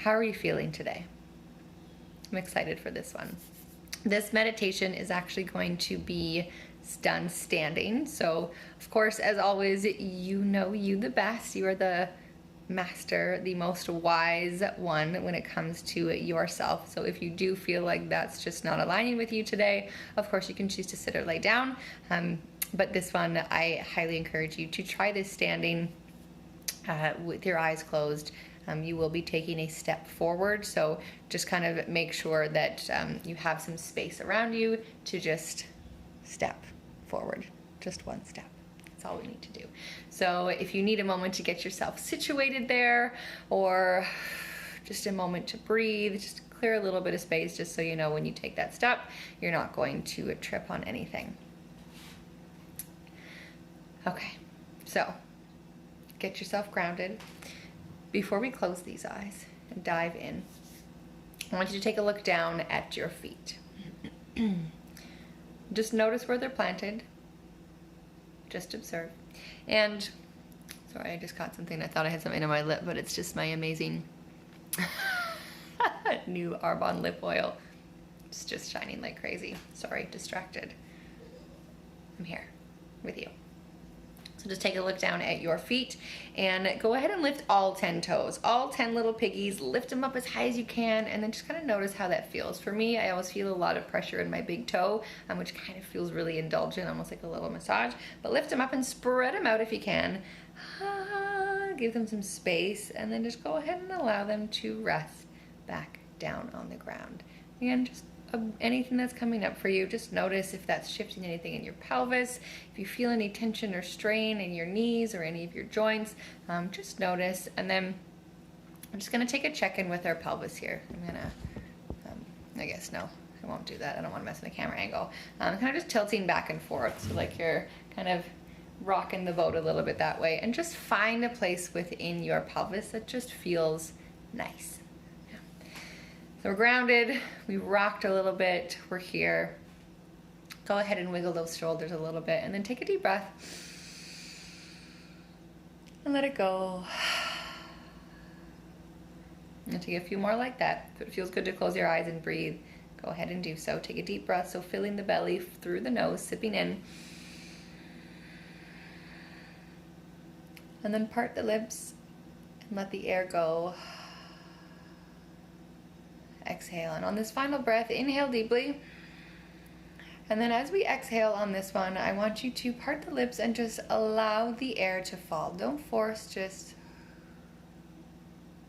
How are you feeling today? I'm excited for this one. This meditation is actually going to be done standing. So, of course, as always, you know you the best. You are the master, the most wise one when it comes to yourself. So if you do feel like that's just not aligning with you today, of course you can choose to sit or lay down. But this one, I highly encourage you to try this standing with your eyes closed. You will be taking a step forward, so just kind of make sure that you have some space around you to just step forward, just one step. That's all we need to do. So if you need a moment to get yourself situated there, or just a moment to breathe, just clear a little bit of space just so you know when you take that step, you're not going to trip on anything. Okay, so get yourself grounded. Before we close these eyes and dive in, I want you to take a look down at your feet. Just notice where they're planted. Just observe. And, sorry, I just caught something. I thought I had something on my lip, but it's just my amazing new Arbonne lip oil. It's just shining like crazy. Sorry, distracted. I'm here with you. So just take a look down at your feet and go ahead and lift all 10 toes, all 10 little piggies. Lift them up as high as you can, and then just kind of notice how that feels. For me, I always feel a lot of pressure in my big toe, which kind of feels really indulgent, almost like a little massage. But lift them up and spread them out if you can. Give them some space, and then just go ahead and allow them to rest back down on the ground. And just anything that's coming up for you, just notice if that's shifting anything in your pelvis. If you feel any tension or strain in your knees or any of your joints, just notice. And then I'm just gonna take a check-in with our pelvis here. I'm gonna, I guess no, I won't do that. I don't wanna mess with the camera angle. Kind of just tilting back and forth, so like you're kind of rocking the boat a little bit that way, and just find a place within your pelvis that just feels nice. So we're grounded, we rocked a little bit, we're here. Go ahead and wiggle those shoulders a little bit, and then take a deep breath and let it go. And take a few more like that. If it feels good to close your eyes and breathe, go ahead and do so. Take a deep breath, so filling the belly through the nose, sipping in. And then part the lips and let the air go. Exhale, and on this final breath, inhale deeply. And then as we exhale on this one, I want you to part the lips and just allow the air to fall. Don't force, just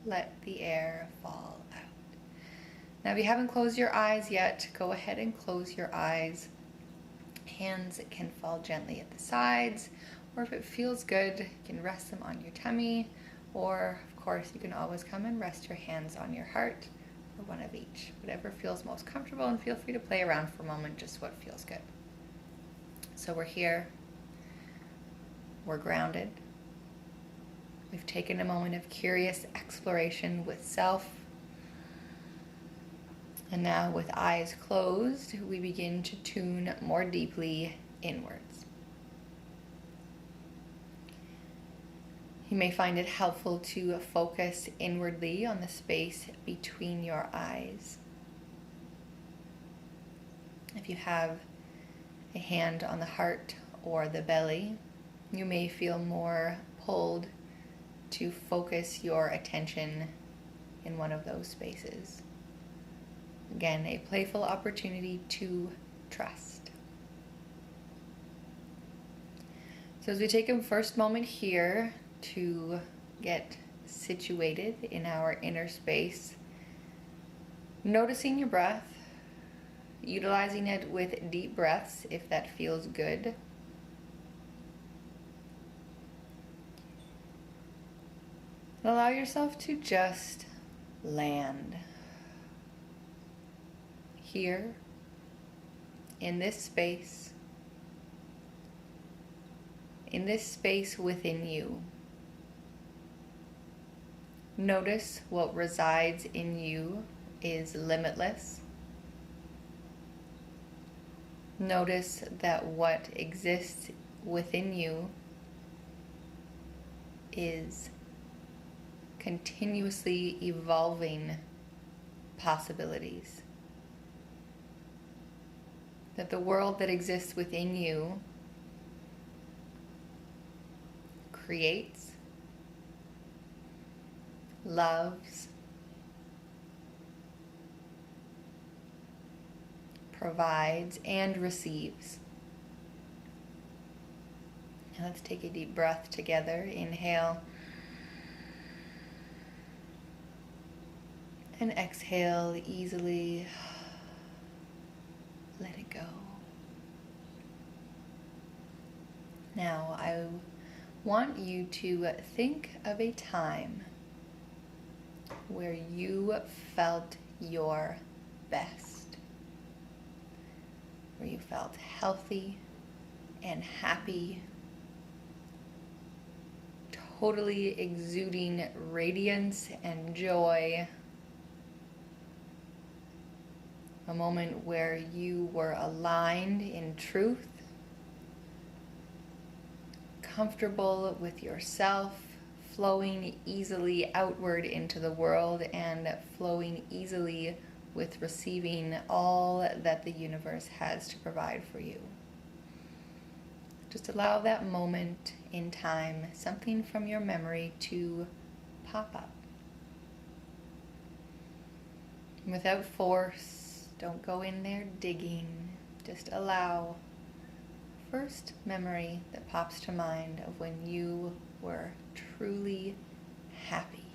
let the air fall out. Now if you haven't closed your eyes yet, go ahead and close your eyes. Hands can fall gently at the sides, or if it feels good, you can rest them on your tummy, or of course you can always come and rest your hands on your heart, or one of each, whatever feels most comfortable, and feel free to play around for a moment, just what feels good. So we're here, we're grounded, we've taken a moment of curious exploration with self, and now with eyes closed, we begin to tune more deeply inwards. You may find it helpful to focus inwardly on the space between your eyes. If you have a hand on the heart or the belly, you may feel more pulled to focus your attention in one of those spaces. Again, a playful opportunity to trust. So as we take a first moment here to get situated in our inner space, noticing your breath, utilizing it with deep breaths if that feels good. Allow yourself to just land here in this space within you. Notice what resides in you is limitless. Notice that what exists within you is continuously evolving possibilities. That the world that exists within you creates, loves, provides, and receives. Now let's take a deep breath together. Inhale. And exhale easily. Let it go. Now I want you to think of a time where you felt your best, where you felt healthy and happy, totally exuding radiance and joy. A moment where you were aligned in truth, comfortable with yourself, flowing easily outward into the world and flowing easily with receiving all that the universe has to provide for you. Just allow that moment in time, something from your memory, to pop up. Without force, don't go in there digging. Just allow first memory that pops to mind of when you were truly happy.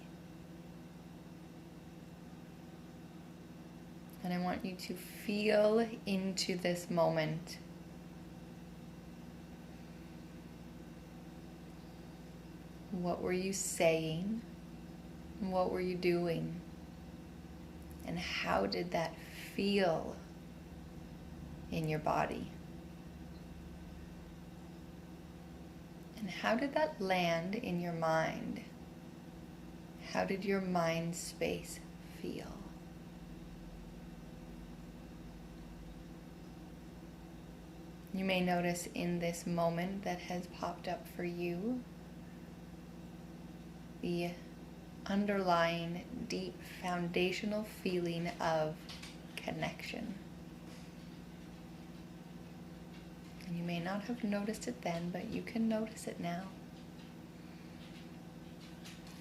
And I want you to feel into this moment. What were you saying? What were you doing? And how did that feel in your body? And how did that land in your mind? How did your mind space feel? You may notice in this moment that has popped up for you the underlying deep foundational feeling of connection. And you may not have noticed it then, but you can notice it now.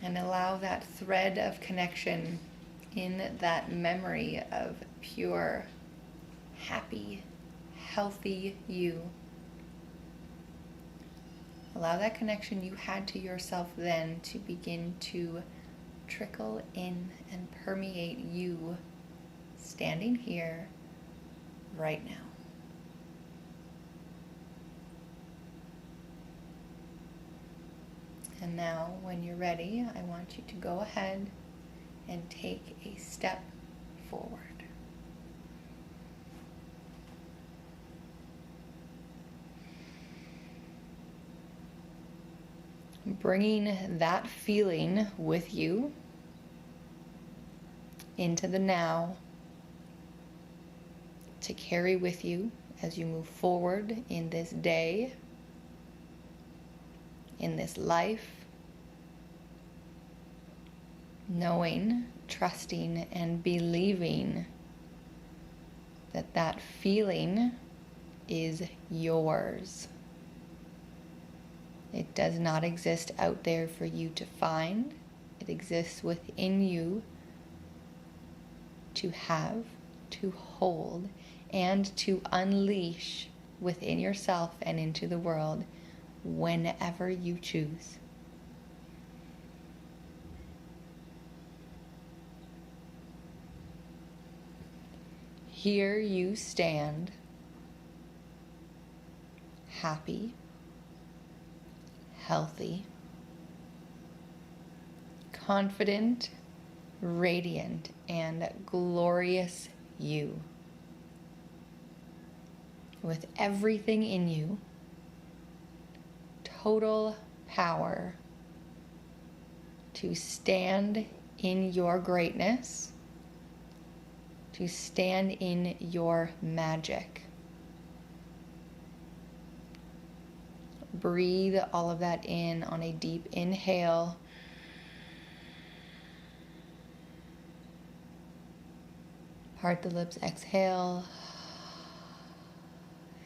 And allow that thread of connection in that memory of pure, happy, healthy you. Allow that connection you had to yourself then to begin to trickle in and permeate you standing here right now. And now, when you're ready, I want you to go ahead and take a step forward. Bringing that feeling with you into the now to carry with you as you move forward in this day, in this life, knowing, trusting, and believing that that feeling is yours. It does not exist out there for you to find. It exists within you to have, to hold, and to unleash within yourself and into the world whenever you choose. Here you stand, happy, healthy, confident, radiant, and glorious you. With everything in you, total power to stand in your greatness, to stand in your magic. Breathe all of that in on a deep inhale. Part the lips, exhale.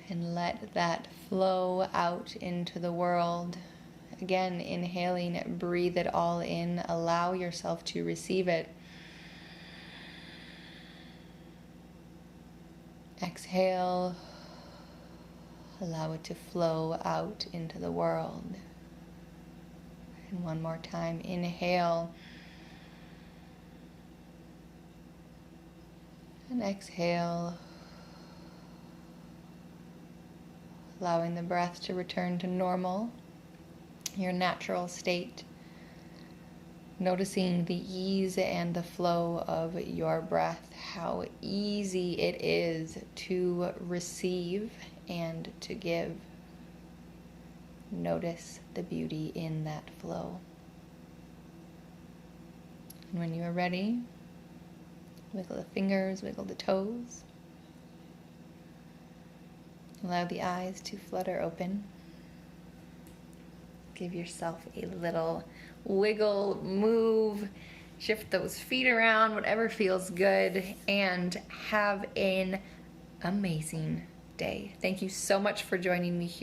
And let that flow out into the world. Again, inhaling, breathe it all in. Allow yourself to receive it. Exhale. Allow it to flow out into the world. And one more time, inhale. And exhale. Allowing the breath to return to normal, your natural state. Noticing the ease and the flow of your breath, how easy it is to receive and to give. Notice the beauty in that flow. And when you are ready, wiggle the fingers, wiggle the toes. Allow the eyes to flutter open. Give yourself a little wiggle, move, shift those feet around, whatever feels good, and have an amazing day. Thank you so much for joining me here.